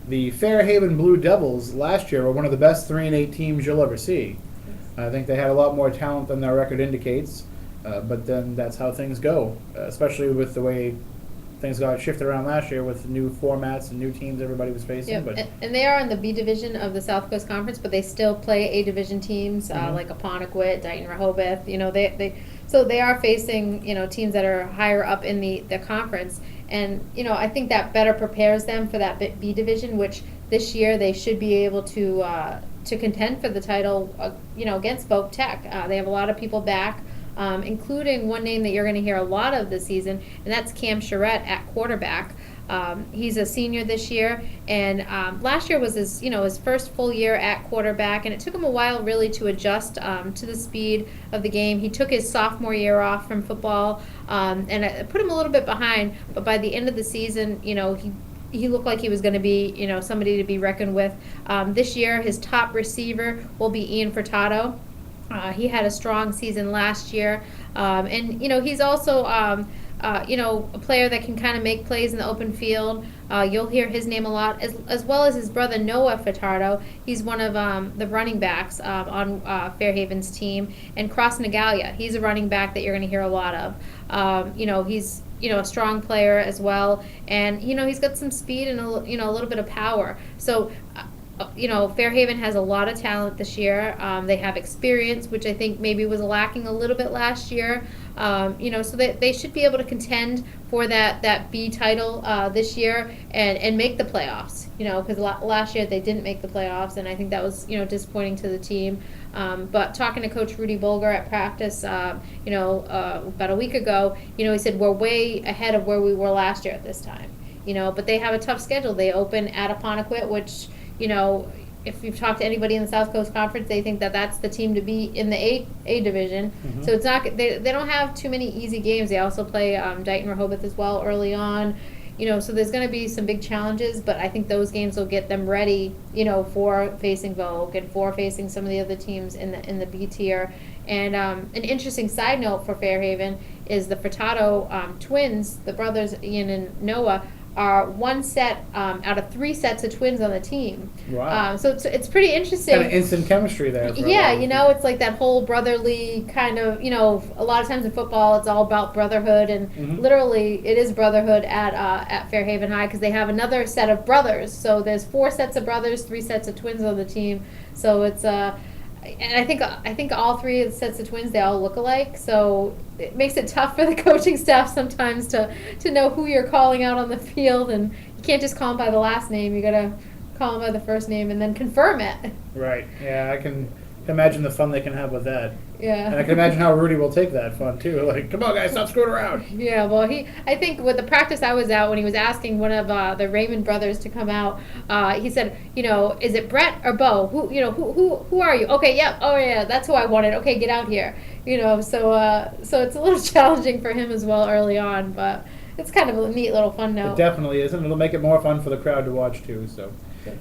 the Fairhaven Blue Devils last year were one of the best 3-8 teams you'll ever see. I think they had a lot more talent than their record indicates, but then that's how things go, especially with the way things got shifted around last year with new formats and new teams everybody was facing. Yep. But And they are in the B division of the SouthCoast Conference, but they still play A division teams like Apponequet, Dighton, Rehoboth. So they are facing teams that are higher up in the conference, and I think that better prepares them for that B division, which this year they should be able to contend for the title. Against Voc Tech, they have a lot of people back. Including one name that you're going to hear a lot of this season, and that's Cam Charette at quarterback. He's a senior this year, and last year was his first full year at quarterback, and it took him a while really to adjust to the speed of the game. He took his sophomore year off from football, and it put him a little bit behind, but by the end of the season, he looked like he was going to be, somebody to be reckoned with. This year, his top receiver will be Ian Furtado. He had a strong season last year, and he's also a player that can kind of make plays in the open field. You'll hear his name a lot, as well as his brother Noah Furtado. He's one of the running backs on Fairhaven's team, and Cross Nagalia. He's a running back that you're going to hear a lot of. He's a strong player as well, and he's got some speed and a little bit of power. So. Fairhaven has a lot of talent this year. They have experience, which I think maybe was lacking a little bit last year. So they should be able to contend for that B title this year and make the playoffs. Because last year they didn't make the playoffs, and I think that was disappointing to the team. But talking to Coach Rudy Bolger at practice, about a week ago, he said we're way ahead of where we were last year at this time. But they have a tough schedule. They open at Apponequet, which if you've talked to anybody in the SouthCoast Conference, they think that that's the team to be in the A division. Mm-hmm. So it's not they don't have too many easy games. They also play Dighton Rehoboth as well early on. So there's going to be some big challenges, but I think those games will get them ready, for facing Vogue and for facing some of the other teams in the B tier. And an interesting side note for Fairhaven is the Furtado twins, the brothers Ian and Noah, are one set out of 3 sets of twins on the team. Wow. So it's pretty interesting. Kind of instant chemistry there. Yeah, it's like that whole brotherly kind of, a lot of times in football it's all about brotherhood, and literally it is brotherhood at Fairhaven High, because they have another set of brothers. So there's 4 sets of brothers, 3 sets of twins on the team. So it's and I think all 3 sets of twins, they all look alike, so it makes it tough for the coaching staff sometimes to know who you're calling out on the field, and you can't just call them by the last name. You gotta call them by the first name and then confirm it. Right. Yeah, I can imagine the fun they can have with that. Yeah. And I can imagine how Rudy will take that fun too. Like, come on, guys, stop screwing around. Yeah. Well, I think with the practice I was at, when he was asking one of the Raymond brothers to come out, he said, is it Brett or Bo? Who are you? Okay. Yeah. Oh yeah, that's who I wanted. Okay, get out here. So it's a little challenging for him as well early on, but it's kind of a neat little fun note. It definitely is, and it'll make it more fun for the crowd to watch too. So.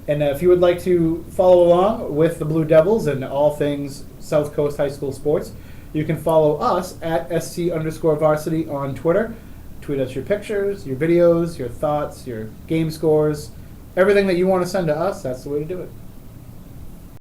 And if you would like to follow along with the Blue Devils and all things South Coast High School sports, you can follow us at SC_varsity on Twitter. Tweet us your pictures, your videos, your thoughts, your game scores, everything that you want to send to us. That's the way to do it.